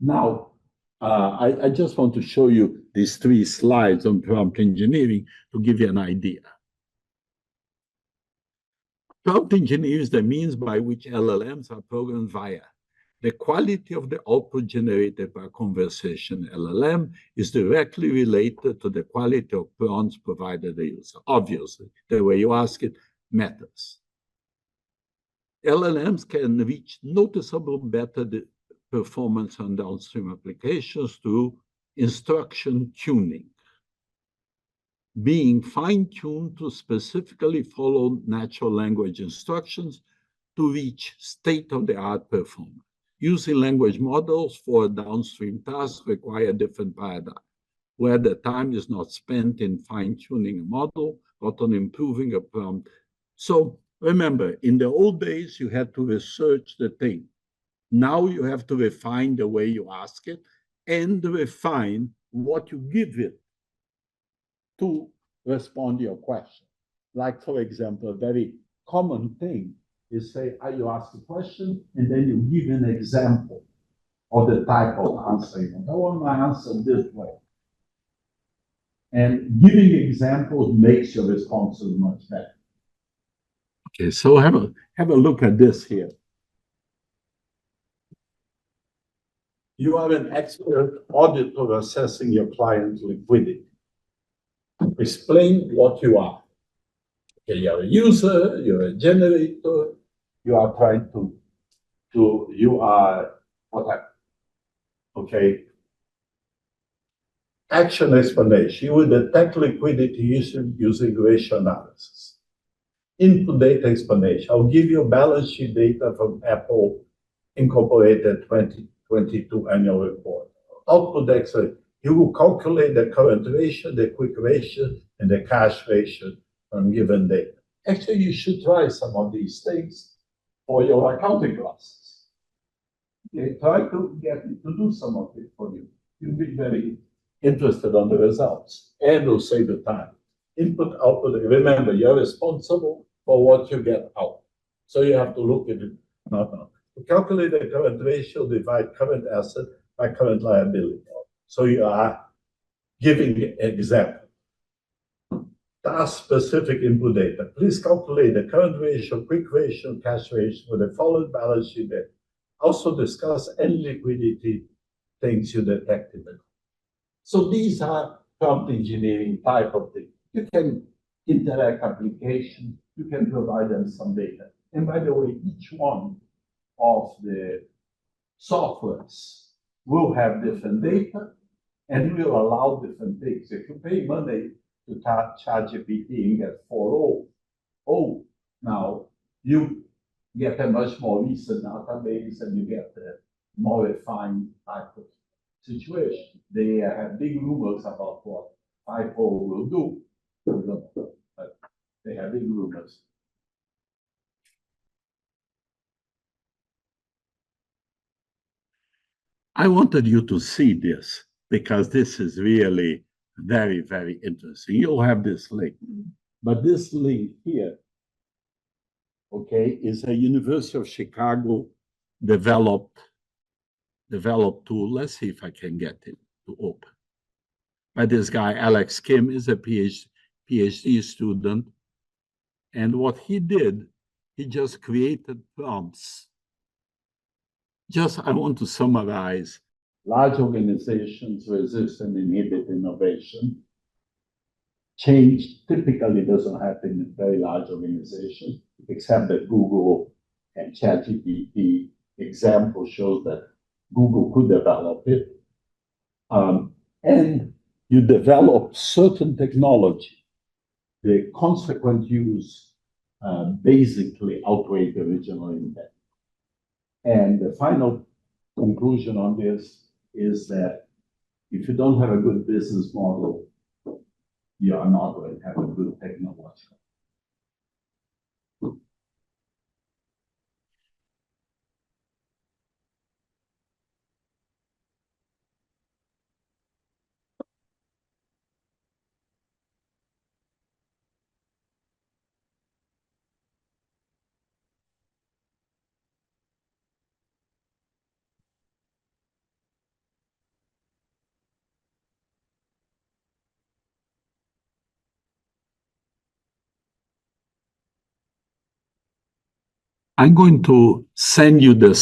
Now, I just want to show you these 3 slides on prompt engineering to give you an idea. Prompt engineering is the means by which LLMs are programmed via. The quality of the output generated by a conversation LLM is directly related to the quality of prompts provided the user. Obviously, the way you ask it matters. LLMs can reach noticeable better performance on downstream applications through instruction tuning, being fine-tuned to specifically follow natural language instructions to reach state-of-the-art performance. Using language models for downstream tasks require a different paradigm, where the time is not spent in fine-tuning a model, but on improving a prompt. So remember, in the old days, you had to research the thing. Now you have to refine the way you ask it and refine what you give it to respond to your question. Like, for example, a very common thing is say, you ask a question, and then you give an example of the type of answer you want. I want my answer this way. And giving examples makes your responses much better. Okay, so have a look at this here. You are an expert auditor assessing your client's liquidity. Explain what you are. Okay, you're a user, you're a generator, you are trying you are whatever. Okay. Action explanation. You will detect liquidity issue using ratio analysis. Input data explanation. I'll give you balance sheet data from Apple Incorporated 2022 annual report. Output explanation. You will calculate the current ratio, the quick ratio, and the cash ratio on given data. Actually, you should try some of these things for your accounting classes. Okay, try to get it to do some of it for you. You'll be very interested on the results, and will save the time. Input, output. Remember, you're responsible for what you get out. So you have to look at it. To calculate the current ratio, divide current asset by current liability. So you are giving an example. Task-specific input data. Please calculate the current ratio, quick ratio, cash ratio for the following balance sheet data. Also discuss any liquidity things you detected. So these are prompt engineering type of things. You can interact applications, you can provide them some data. And by the way, each one of the softwares will have different data and will allow different things. If you pay money to ChatGPT and get 4.0, now you get a much more recent database and you get a more refined type of situation. They have big rumors about what 5.0 will do. But they have big rumors. I wanted you to see this because this is really very, very interesting. You'll have this link, but this link here, okay, is a University of Chicago developed tool. Let's see if I can get it to open. By this guy, Alex Kim, is a PhD student. And what he did, he just created prompts. I want to summarize. Large organizations resist and inhibit innovation. Change typically doesn't happen in very large organizations, except that Google and ChatGPT example shows that Google could develop it. And you develop certain technology. The consequent use basically outweigh the original intent. And the final conclusion on this is that if you don't have a good business model, you are not going to have a good technology. I'm going to send you the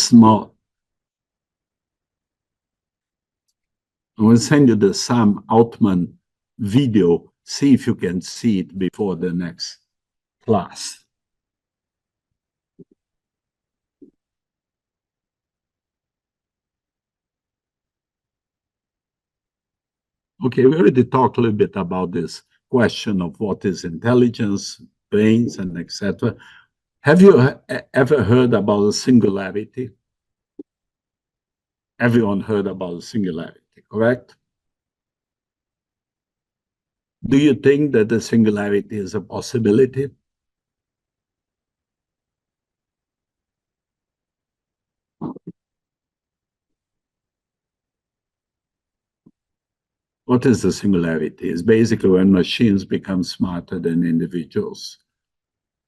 Sam Altman video. See if you can see it before the next class. Okay, we already talked a little bit about this question of what is intelligence, brains, and etc. Have you ever heard about a singularity? Everyone heard about a singularity, correct? Do you think that the singularity is a possibility? What is the singularity? It's basically when machines become smarter than individuals.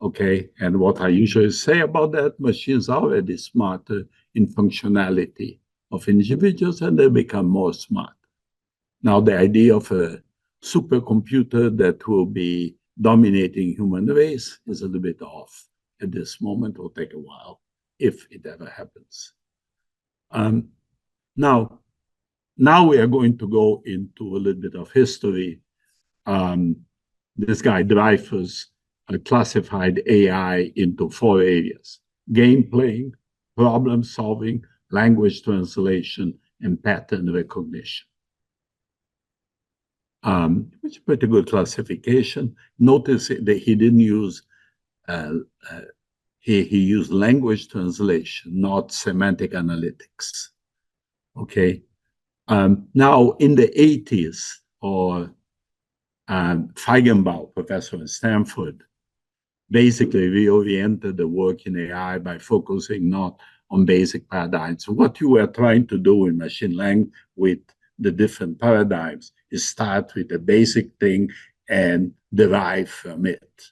Okay, and what I usually say about that, machines are already smarter in functionality of individuals and they become more smart. Now, the idea of a supercomputer that will be dominating human race is a little bit off at this moment. It will take a while, if it ever happens. Now we are going to go into a little bit of history. This guy Dreyfus classified AI into 4 areas: game playing, problem solving, language translation, and pattern recognition. Which is a pretty good classification. Notice that he didn't use, he used language translation, not semantic analytics. Okay. Now, in the 80s, or Feigenbaum, professor at Stanford, basically reoriented the work in AI by focusing not on basic paradigms. What you were trying to do in machine learning with the different paradigms is start with a basic thing and derive from it.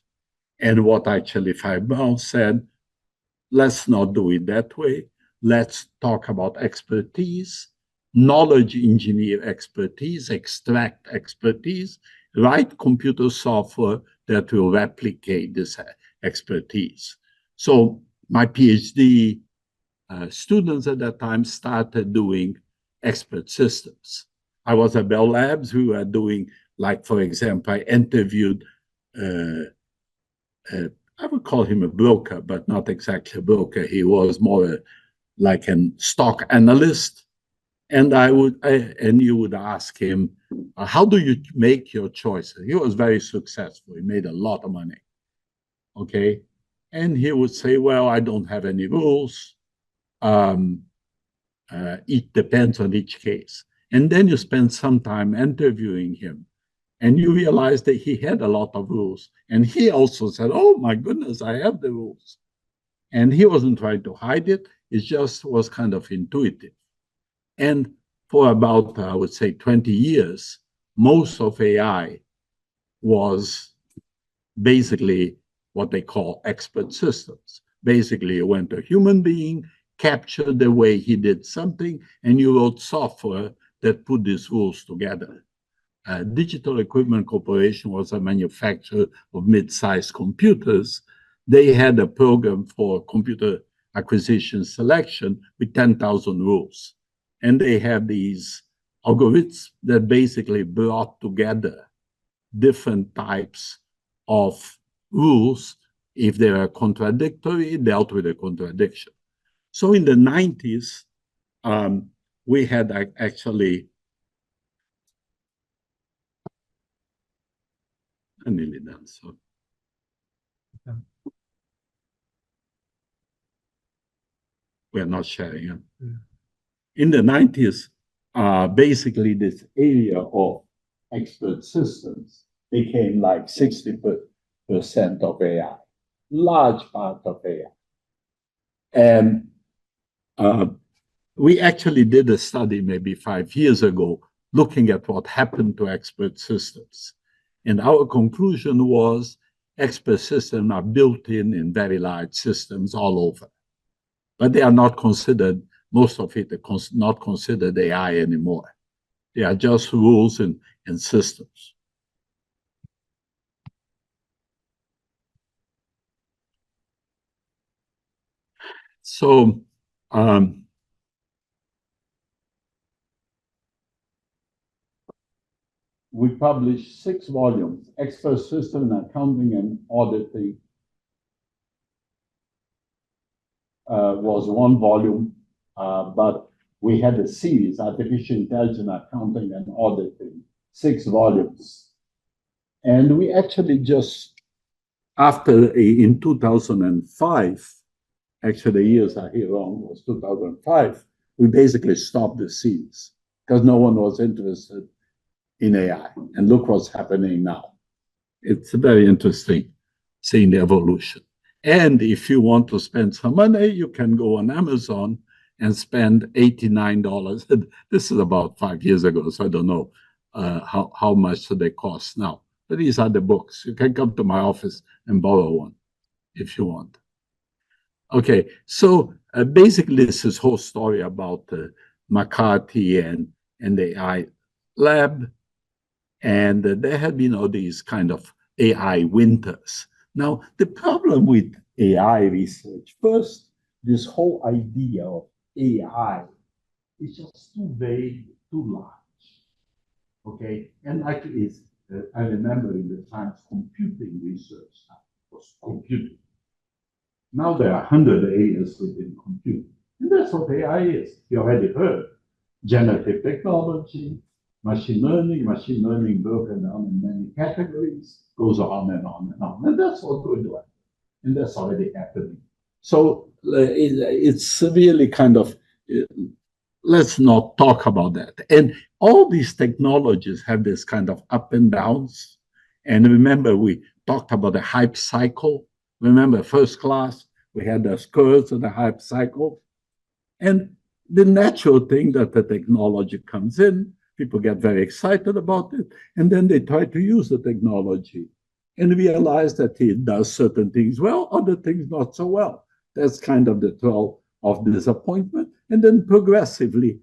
And what actually Feigenbaum said, let's not do it that way. Let's talk about expertise, knowledge engineer expertise, extract expertise, write computer software that will replicate this expertise. So my PhD students at that time started doing expert systems. I was at Bell Labs. We were doing, like, for example, I interviewed, I would call him a broker, but not exactly a broker. He was more like a stock analyst. And you would ask him, how do you make your choices? He was very successful. He made a lot of money. Okay. And he would say, well, I don't have any rules. It depends on each case. And then you spend some time interviewing him and you realize that he had a lot of rules. And he also said, oh my goodness, I have the rules. And he wasn't trying to hide it. It just was kind of intuitive. And for about, I would say, 20 years, most of AI was basically what they call expert systems. Basically, you went to a human being, captured the way he did something, and you wrote software that put these rules together. Digital Equipment Corporation was a manufacturer of mid-sized computers. They had a program for computer acquisition selection with 10,000 rules. And they have these algorithms that basically brought together different types of rules. If they are contradictory, dealt with a contradiction. So in the 90s, we had actually, I'm nearly done, so. We are not sharing it. Yeah. In the 90s, basically this area of expert systems became like 60% of AI, large part of AI. And we actually did a study maybe 5 years ago looking at what happened to expert systems. And our conclusion was expert systems are built in very large systems all over. But they are not considered, most of it are not considered AI anymore. They are just rules and systems. So we published 6 volumes, Expert System in Accounting and Auditing was 1 volume, but we had a series, Artificial Intelligence, Accounting and Auditing, 6 volumes. And we actually just, in 2005, actually the years are here wrong, was 2005, we basically stopped the series because no one was interested in AI. And look what's happening now. It's very interesting seeing the evolution. And if you want to spend some money, you can go on Amazon and spend $89. This is about 5 years ago, so I don't know how much they cost now. But these are the books. You can come to my office and borrow one if you want. Okay, so basically this is whole story about McCarthy and the AI lab. And there have been all these kind of AI winters. Now, the problem with AI research, first, this whole idea of AI is just too vague, too large. Okay, and like I remember in the times computing research was computing. Now there are 100 areas within computing, and that's what AI is. You already heard generative technology, machine learning broken down in many categories, goes on and on and on. And that's what we're doing. And that's already happening. So it's really kind of, let's not talk about that. And all these technologies have this kind of up and downs. And remember, we talked about the hype cycle. Remember, first class, we had the curves of the hype cycle. And the natural thing that the technology comes in, people get very excited about it, and then they try to use the technology and realize that it does certain things well, other things not so well. That's kind of the trail of disappointment. And then progressively,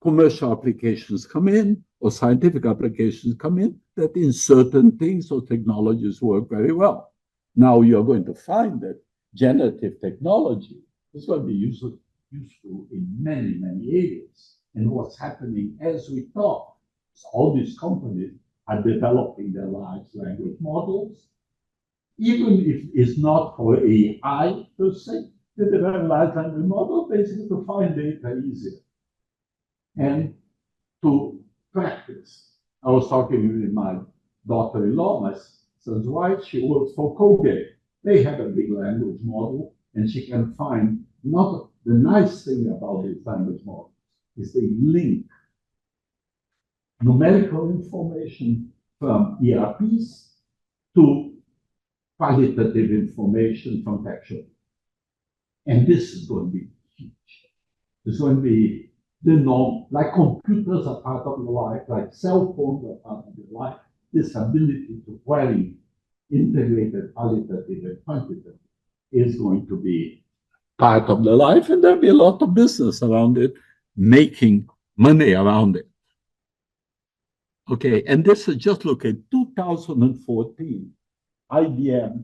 commercial applications come in, or scientific applications come in, that in certain things or technologies work very well. Now you're going to find that generative technology is going to be useful in many, many areas. And what's happening as we talk, all these companies are developing their large language models, even if it's not for AI per se. They develop large language models basically to find data easier and to practice. I was talking with my daughter-in-law, my son's wife. She works for Colgate. They have a big language model, and she can find not the nice thing about these language models is they link numerical information from ERPs to qualitative information from textual. And this is going to be huge. It's going to be the norm, like computers are part of your life, like cell phones are part of your life. This ability to query integrated qualitative and quantitative is going to be part of the life, and there'll be a lot of business around it, making money around it. Okay, and this is just look at 2014, IBM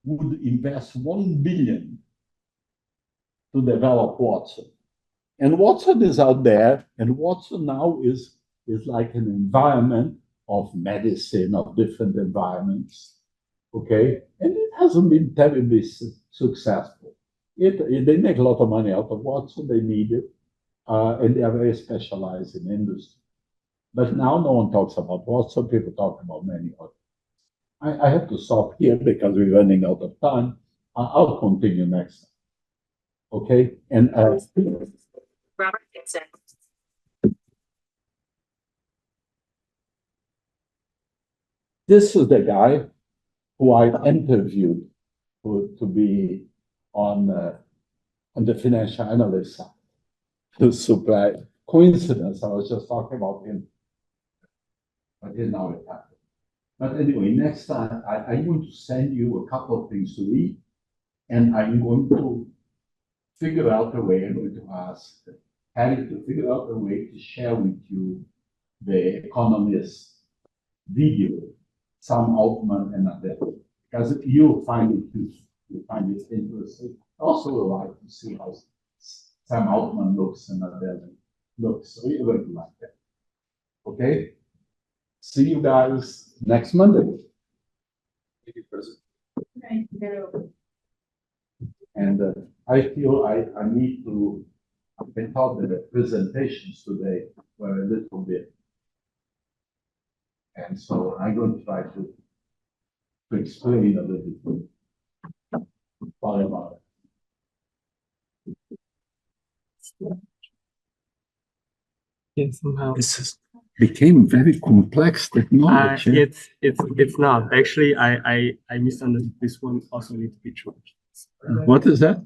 would invest $1 billion to develop Watson. And Watson is out there, and Watson now is like an environment of medicine, of different environments. Okay, and it hasn't been terribly successful. They make a lot of money out of Watson, they need it, and they are very specialized in industry. But now no one talks about Watson, people talk about many others. I have to stop here because we're running out of time. I'll continue next time. Okay, and Robert Gibson. This is the guy who I interviewed to be on the financial analyst side. To supply coincidence, I was just talking about him. I didn't know it happened. But anyway, next time I'm going to send you a couple of things to read, and I'm going to figure out a way. I'm going to ask Harry to figure out a way to share with you the Economist video, Sam Altman and Adele, because you'll find it useful. you find it interesting. Also would like to see how Sam Altman looks and Adele looks. So you would like that. Okay? See you guys next Monday. Thank you, President. Thank you. And I feel I need to, I thought that the presentations today were a little bit. And so I'm going to try to explain a little bit what about it. Yeah, somehow. This is, became very complex technology. It's not. Actually, I misunderstood this one also needs to be changed. What is that?